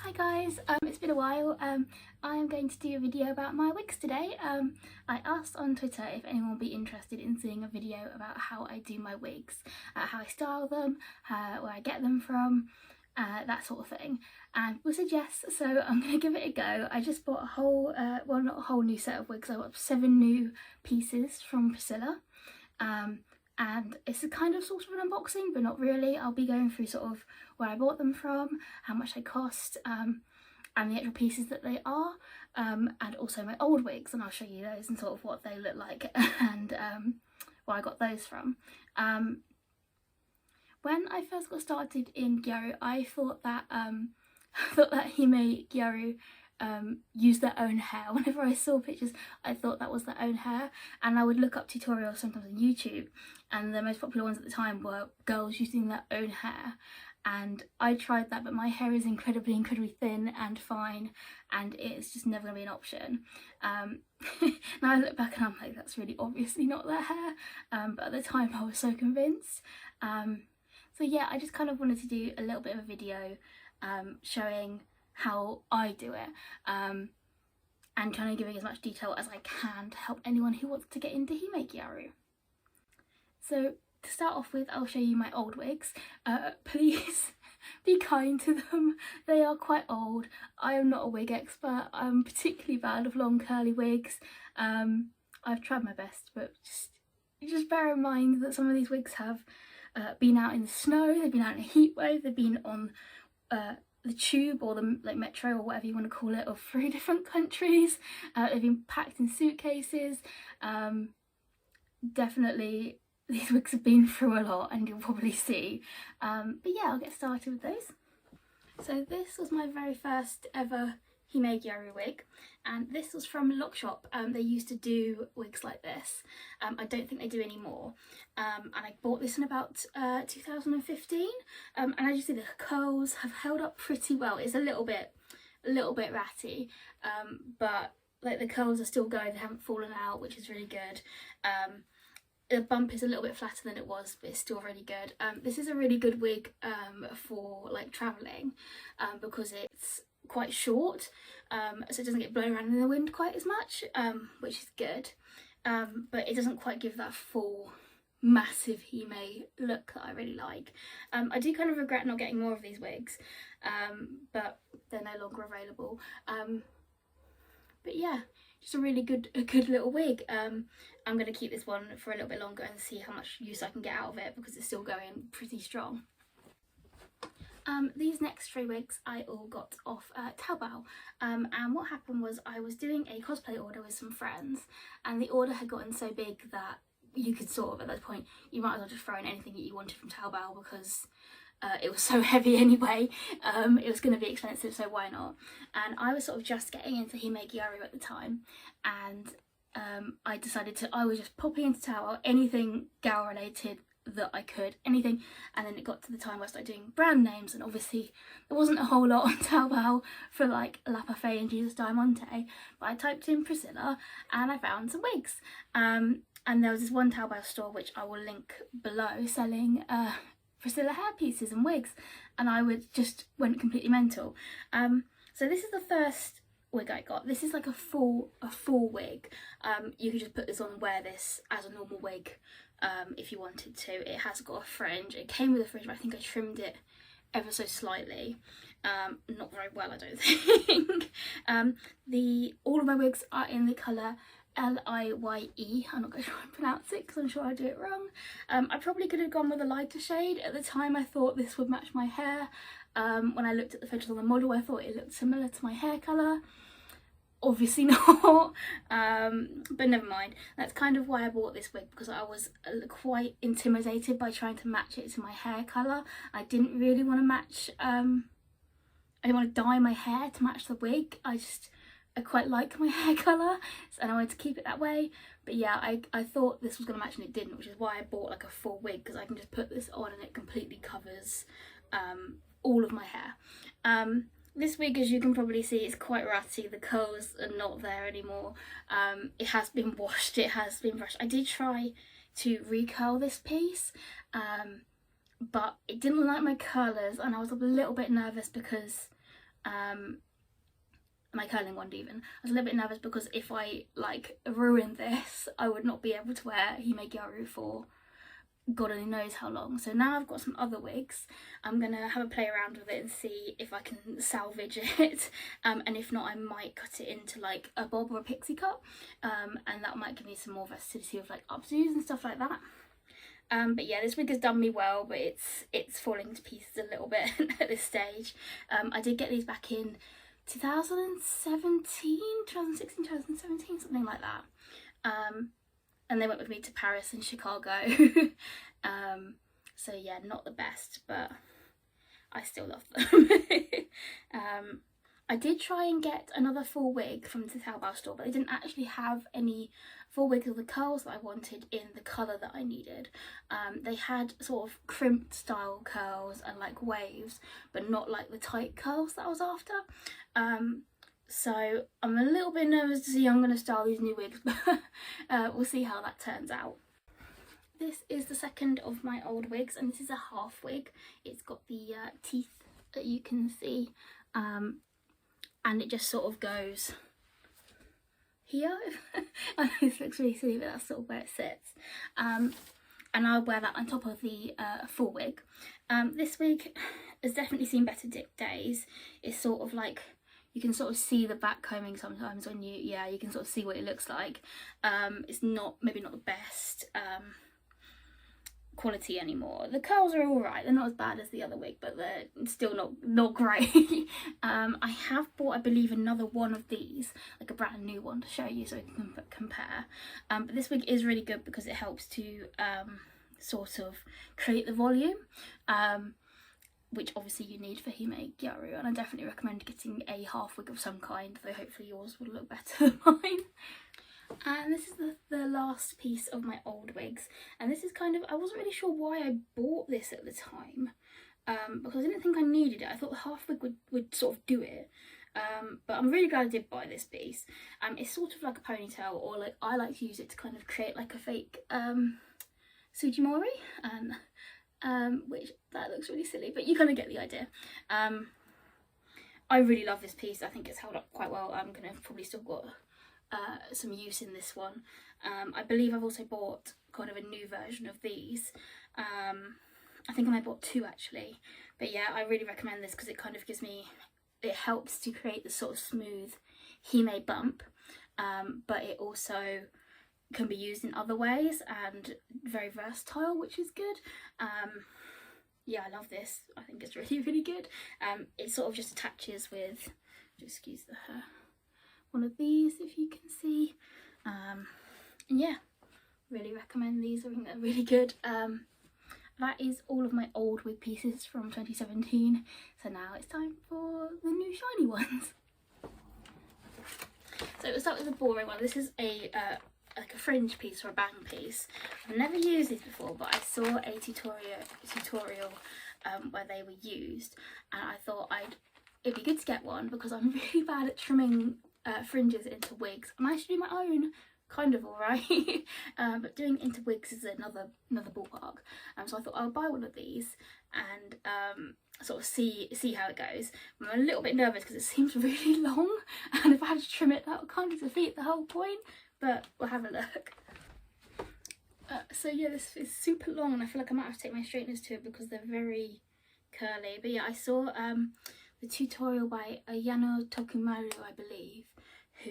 Hi guys, it's been a while. I am going to do a video about my wigs today. I asked on Twitter if anyone would be interested in seeing a video about how I do my wigs, how I style them, where I get them from, that sort of thing. And people said yes, so I'm going to give it a go. I just bought a whole, well not a whole new set of wigs, I bought 7 new pieces from Priscilla. And it's a kind of sort of an unboxing, but not really. I'll be going through sort of where I bought them from, how much they cost, and the actual pieces that they are, and also my old wigs, and I'll show you those and sort of what they look like and where I got those from. When I first got started in gyaru, I thought that Himegyaru use their own hair. Whenever I saw pictures, I thought that was their own hair, and I would look up tutorials sometimes on YouTube, and the most popular ones at the time were girls using their own hair, and I tried that, but my hair is incredibly thin and fine, and it's just never going to be an option. Now I look back and I'm like, that's really obviously not their hair, but at the time I was so convinced. So yeah, I just kind of wanted to do a little bit of a video showing how I do it, and kind of giving as much detail as I can to help anyone who wants to get into Himegyaru. So to start off with, I'll show you my old wigs. Please be kind to them, they are quite old. I am not a wig expert, I'm particularly bad with long curly wigs. I've tried my best, but just bear in mind that some of these wigs have been out in the snow, they've been out in a heat wave, they've been on the tube or the metro or whatever you want to call it of 3 different countries. They've been packed in suitcases. Definitely these wigs have been through a lot, and you'll probably see. But yeah, I'll get started with those. So this was my very first ever Himegyaru wig, and this was from Lockshop. They used to do wigs like this. I don't think they do anymore, and I bought this in about 2015, and as you see, the curls have held up pretty well. It's a little bit ratty, but like the curls are still going, they haven't fallen out, which is really good. The bump is a little bit flatter than it was, but it's still really good. This is a really good wig for like travelling, because it's quite short, so it doesn't get blown around in the wind quite as much, which is good, but it doesn't quite give that full massive hime look that I really like. I do kind of regret not getting more of these wigs, but they're no longer available. But yeah, just a really good little wig. I'm going to keep this one for a little bit longer and see how much use I can get out of it, because it's still going pretty strong. These next 3 wigs I all got off Taobao, and what happened was I was doing a cosplay order with some friends, and the order had gotten so big that you could sort of, at that point, you might as well just throw in anything that you wanted from Taobao, because it was so heavy anyway. It was going to be expensive, so why not? And I was sort of just getting into Himegyaru at the time, and I was just popping into Taobao, anything gyaru related that I could, anything, and then it got to the time where I started doing brand names, and obviously there wasn't a whole lot on Taobao for like La Parfait and Jesus Diamante, but I typed in Priscilla and I found some wigs, and there was this one Taobao store which I will link below selling Priscilla hair pieces and wigs, and I went completely mental. So this is the first wig I got. This is like a full wig. You could just put this on and wear this as a normal wig if you wanted to. It has got a fringe. It came with a fringe, but I think I trimmed it ever so slightly. Not very well, I don't think. All of my wigs are in the colour Liye. I'm not going to try and pronounce it because I'm sure I do it wrong. I probably could have gone with a lighter shade. At the time I thought this would match my hair. When I looked at the photos on the model, I thought it looked similar to my hair colour. Obviously not, but never mind. That's kind of why I bought this wig, because I was quite intimidated by trying to match it to my hair colour. I didn't really want to match, I didn't want to dye my hair to match the wig. I quite like my hair colour, and I wanted to keep it that way. But yeah, I thought this was going to match and it didn't, which is why I bought like a full wig, because I can just put this on and it completely covers all of my hair. This wig, as you can probably see, is quite ratty. The curls are not there anymore. It has been washed, it has been brushed. I did try to recurl this piece, but it didn't like my curlers, and I was a little bit nervous because my curling wand even. I was a little bit nervous because if I like ruined this, I would not be able to wear Himegyaru for God only knows how long. So now I've got some other wigs. I'm gonna have a play around with it and see if I can salvage it, and if not I might cut it into like a bob or a pixie cut, and that might give me some more versatility with like updos and stuff like that. But yeah, this wig has done me well, but it's falling to pieces a little bit at this stage. I did get these back in 2017, 2016, 2017, something like that. And they went with me to Paris and Chicago. So yeah, not the best, but I still love them. I did try and get another full wig from the Taobao store, but they didn't actually have any full wigs of the curls that I wanted in the colour that I needed. They had sort of crimped style curls and like waves, but not like the tight curls that I was after. So I'm a little bit nervous to see how I'm going to style these new wigs, but we'll see how that turns out. This is the second of my old wigs, and this is a half wig. It's got the teeth that you can see, and it just sort of goes here. I know this looks really silly, but that's sort of where it sits. And I'll wear that on top of the full wig. This wig has definitely seen better days. It's sort of like, you can sort of see the back combing sometimes when you can sort of see what it looks like. It's maybe not the best quality anymore. The curls are all right, they're not as bad as the other wig, but they're still not great. I have bought, I believe, another one of these, like a brand new one, to show you so you can compare. But this wig is really good because it helps to sort of create the volume, which obviously you need for Himegyaru, and I definitely recommend getting a half wig of some kind, though hopefully yours will look better than mine. And this is the last piece of my old wigs, and this is kind of, I wasn't really sure why I bought this at the time, because I didn't think I needed it. I thought the half wig would sort of do it, but I'm really glad I did buy this piece. It's sort of like a ponytail, or like I like to use it to kind of create like a fake Sujimori, which that looks really silly, but you kind of get the idea. I really love this piece. I think it's held up quite well. I'm gonna probably still got some use in this one. I believe I've also bought kind of a new version of these. I think I might bought two actually, but yeah, I really recommend this because it kind of gives me, it helps to create the sort of smooth hime bump, but it also can be used in other ways and very versatile, which is good. Yeah, I love this. I think it's really, really good. It sort of just attaches with, just excuse the hair, one of these if you can see. And yeah, really recommend these. I think they're really good. That is all of my old wig pieces from 2017. So now it's time for the new shiny ones. So we'll start with the boring one. This is a like a fringe piece or a bang piece. I've never used these before, but I saw a tutorial where they were used, and I thought it'd be good to get one because I'm really bad at trimming fringes into wigs. I managed to do my own kind of alright, but doing into wigs is another ballpark. So I thought I'll buy one of these and sort of see how it goes. I'm a little bit nervous because it seems really long, and if I had to trim it, that would kind of defeat the whole point. But we'll have a look. So yeah, this is super long, and I feel like I might have to take my straighteners to it because they're very curly. But yeah, I saw the tutorial by Ayano Tokumaru, I believe, who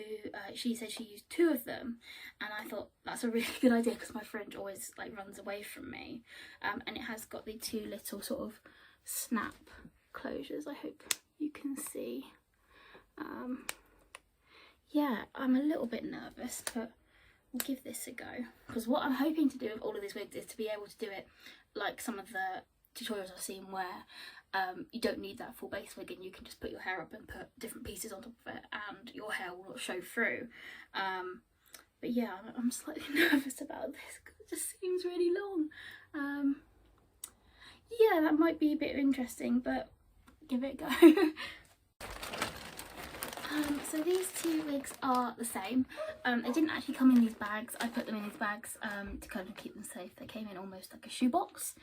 she said she used two of them, and I thought that's a really good idea because my fringe always like runs away from me. And it has got the two little sort of snap closures, I hope you can see. Yeah, I'm a little bit nervous, but we'll give this a go, because what I'm hoping to do with all of these wigs is to be able to do it like some of the tutorials I've seen where you don't need that full base wig and you can just put your hair up and put different pieces on top of it and your hair will not show through. But yeah, I'm slightly nervous about this because it just seems really long. Yeah, that might be a bit interesting, but give it a go. So these two wigs are the same. They didn't actually come in these bags. I put them in these bags to kind of keep them safe. They came in almost like a shoebox.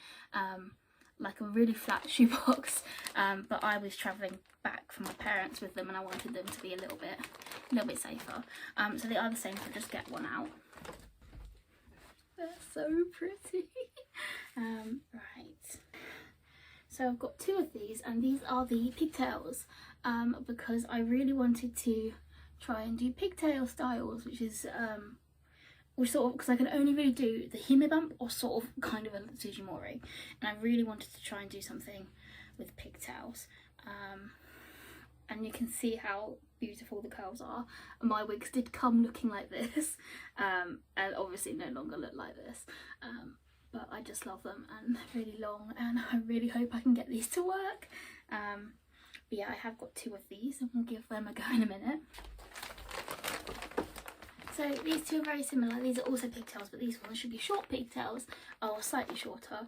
like a really flat shoebox, but I was travelling back from my parents with them and I wanted them to be a little bit safer. So they are the same, so just get one out. They're so pretty. Right, so I've got 2 of these, and these are the pigtails, because I really wanted to try and do pigtail styles, which is sort of, because I can only really do the hime bump or sort of kind of a Sujimori, and I really wanted to try and do something with pigtails. And you can see how beautiful the curls are. My wigs did come looking like this, and obviously no longer look like this, but I just love them and they're really long, and I really hope I can get these to work. But yeah, I have got 2 of these and we'll give them a go in a minute. So these 2 are very similar. These are also pigtails, but these ones should be short pigtails, or slightly shorter.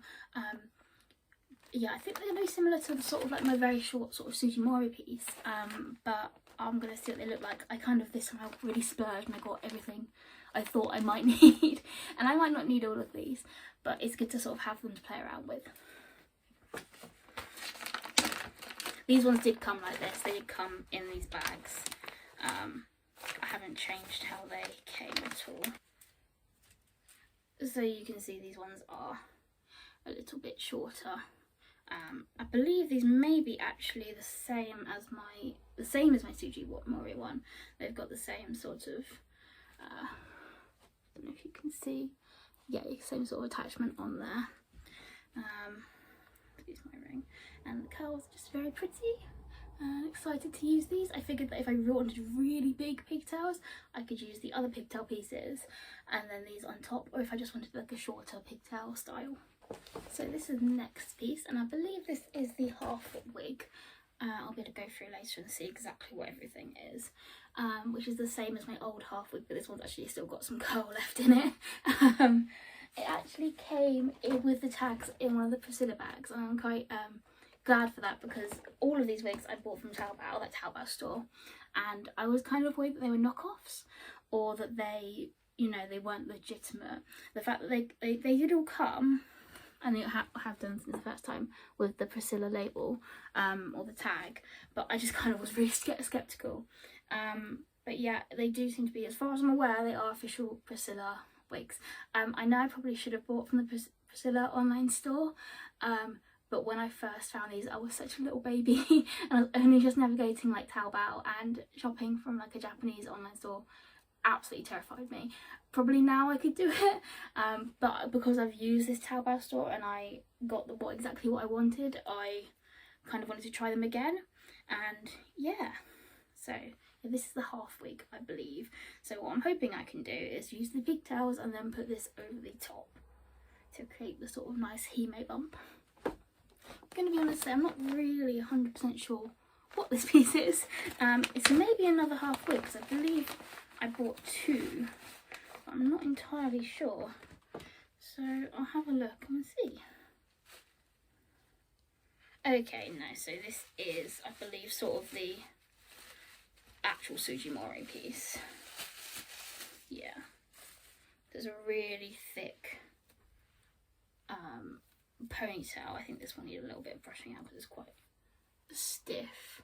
Yeah, I think they're going to be similar to the sort of like my very short sort of Sujimori piece, but I'm going to see what they look like. I kind of, this time I really splurged and I got everything I thought I might need, and I might not need all of these, but it's good to sort of have them to play around with. These ones did come like this, they did come in these bags. I haven't changed how they came at all. So you can see these ones are a little bit shorter. I believe these may be actually the same as my Sujimori one. They've got the same sort of, I don't know if you can see, yeah, same sort of attachment on there. Use my ring, and the curls are just very pretty. Excited to use these. I figured that if I wanted really big pigtails, I could use the other pigtail pieces and then these on top, or if I just wanted like a shorter pigtail style. So this is the next piece, and I believe this is the half wig. I'll be able to go through later and see exactly what everything is, which is the same as my old half wig, but this one's actually still got some curl left in it. It actually came in with the tags in one of the Priscilla bags, and I'm quite glad for that, because all of these wigs I bought from Taobao, that Taobao store, and I was kind of worried that they were knockoffs, or that they, you know, they weren't legitimate. The fact that they did all come, and they have done since the first time, with the Priscilla label, or the tag, but I just kind of was really skeptical. But yeah, they do seem to be, as far as I'm aware, they are official Priscilla wigs. I know I probably should have bought from the Priscilla online store, but when I first found these, I was such a little baby and I was only just navigating like Taobao, and shopping from like a Japanese online store absolutely terrified me. Probably now I could do it, but because I've used this Taobao store and I got exactly what I wanted, I kind of wanted to try them again. And yeah, so this is the half wig, I believe. So what I'm hoping I can do is use the pigtails and then put this over the top to create the sort of nice hime bump. I'm going to be honest, I'm not really 100% sure what this piece is. It's maybe another half wig, because I believe I bought 2, but I'm not entirely sure. So I'll have a look and see. Okay, no, so this is, I believe, sort of the actual Sujimori piece. Yeah. There's a really thick ponytail. I think this one needed a little bit of brushing out because it's quite stiff.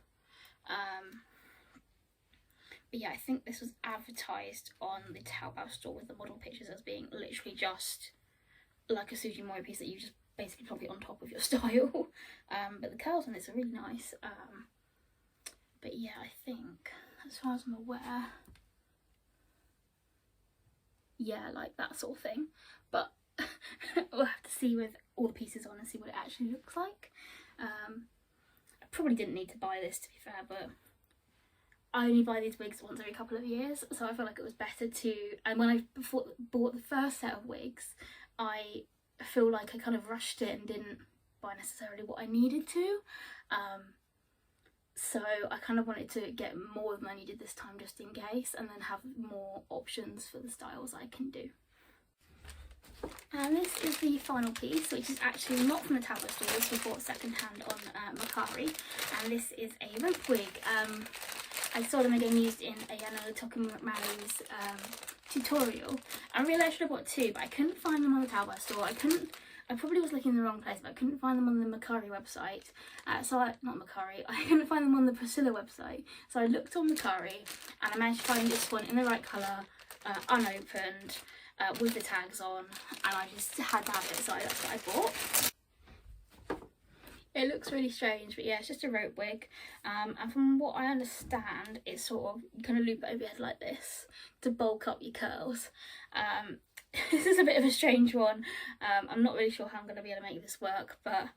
But yeah, I think this was advertised on the Taobao store with the model pictures as being literally just like a Sujimori piece that you just basically plop it on top of your style. But the curls on this are really nice. But yeah, I think, as far as I'm aware, yeah, like that sort of thing. But we'll have to see with all the pieces on and see what it actually looks like. I probably didn't need to buy this, to be fair, but I only buy these wigs once every couple of years, so I felt like it was better to, and when I bought the first set of wigs, I feel like I kind of rushed it and didn't buy necessarily what I needed to. So I kind of wanted to get more than I needed this time, just in case, and then have more options for the styles I can do. And this is the final piece, which is actually not from the Taobao store. This was bought secondhand on Mercari, and this is a rope wig. I saw them again used in Ayana Tokumari's tutorial. I realised I should have bought 2, but I couldn't find them on the Taobao store. I I probably was looking in the wrong place, but I couldn't find them on the Mercari website. I couldn't find them on the Priscilla website. So I looked on Mercari and I managed to find this one in the right colour, unopened, with the tags on, and I just had to have it, so that's what I bought. It looks really strange, but yeah, it's just a rope wig, and from what I understand, it's sort of, you kind of loop it over your head like this to bulk up your curls. This is a bit of a strange one. I'm not really sure how I'm going to be able to make this work, but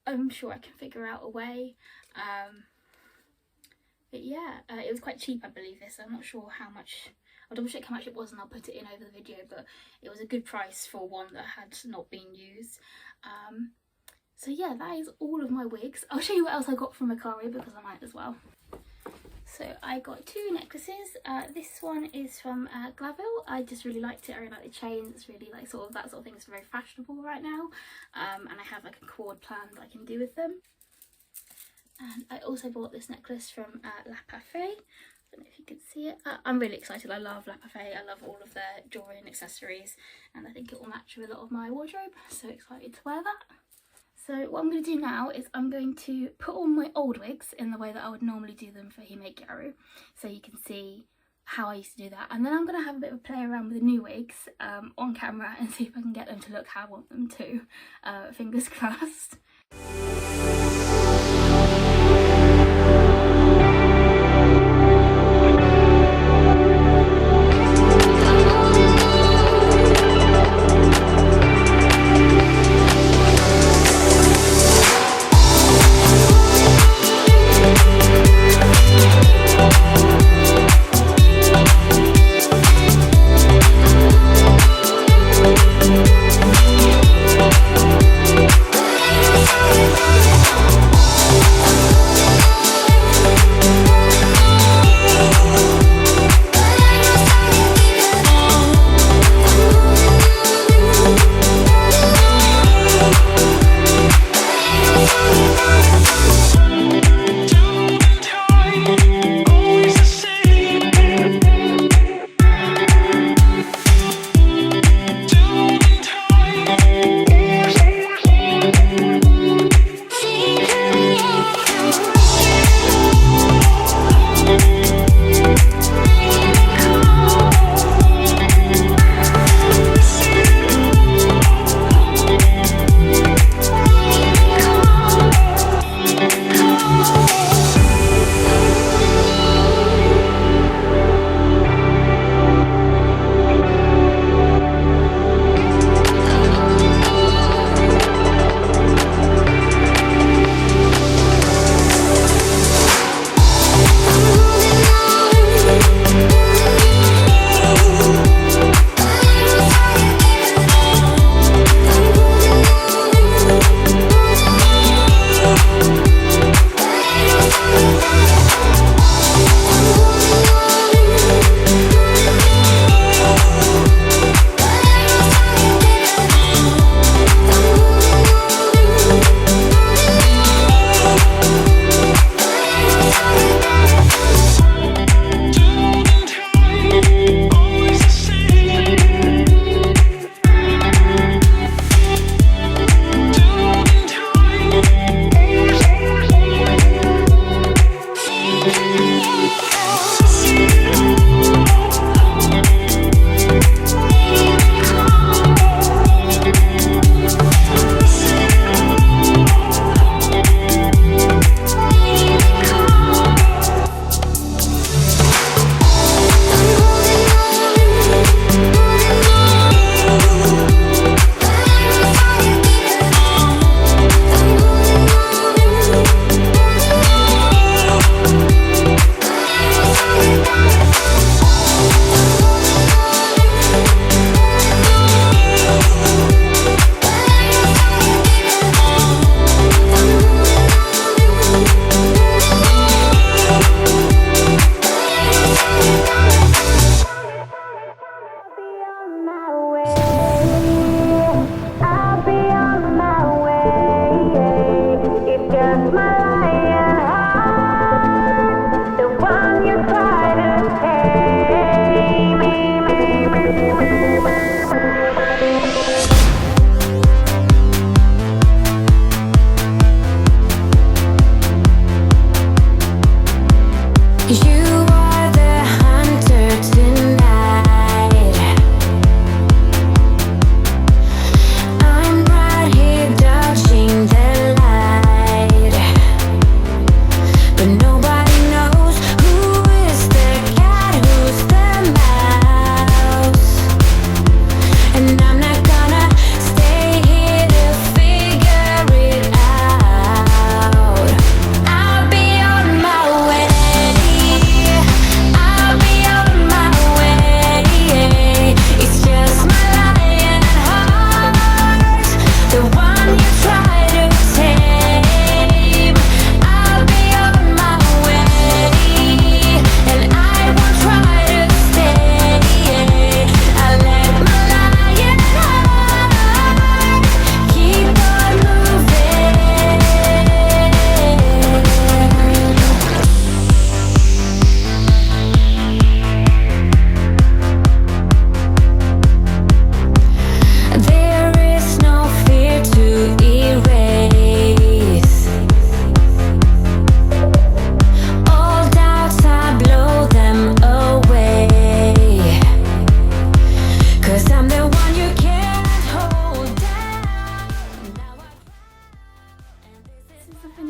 I'm sure I can figure out a way. But yeah, it was quite cheap, I believe, this. I'm not sure how much. I'll double check how much it was and I'll put it in over the video, but it was a good price for one that had not been used. So yeah, that is all of my wigs. I'll show you what else I got from Mercari because I might as well. So I got two necklaces. This one is from Glaville. I just really liked it. I really like the chains. It's really like sort of that sort of thing. It's very fashionable right now. And I have like a cord plan that I can do with them. And I also bought this necklace from La Parfait. I don't know if you can see it. I'm really excited. I love La Parfait. I love all of their jewellery and accessories. And I think it will match with a lot of my wardrobe. So excited to wear that. So what I'm going to do now is I'm going to put on my old wigs in the way that I would normally do them for Himegyaru, so you can see how I used to do that. And then I'm going to have a bit of a play around with the new wigs on camera and see if I can get them to look how I want them to. Fingers crossed.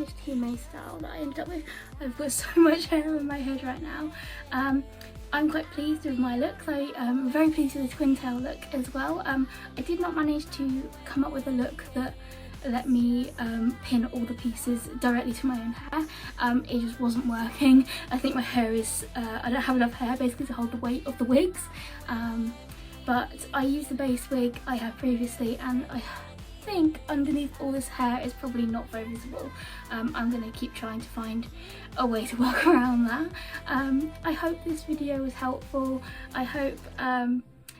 finished hime style that I ended up with. I've got so much hair in my head right now. I'm quite pleased with my looks. I'm very pleased with the twin tail look as well. I did not manage to come up with a look that let me pin all the pieces directly to my own hair. It just wasn't working. I think my hair is, I don't have enough hair basically to hold the weight of the wigs. But I used the base wig I had previously, and I think underneath all this hair is probably not very visible. I'm going to keep trying to find a way to work around that. I hope this video was helpful. I hope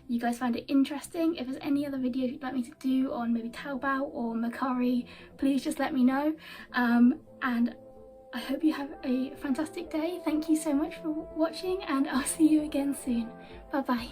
you guys find it interesting. If there's any other videos you'd like me to do on maybe Taobao or Mercari, please just let me know. And I hope you have a fantastic day. Thank you so much for watching, and I'll see you again soon. Bye bye.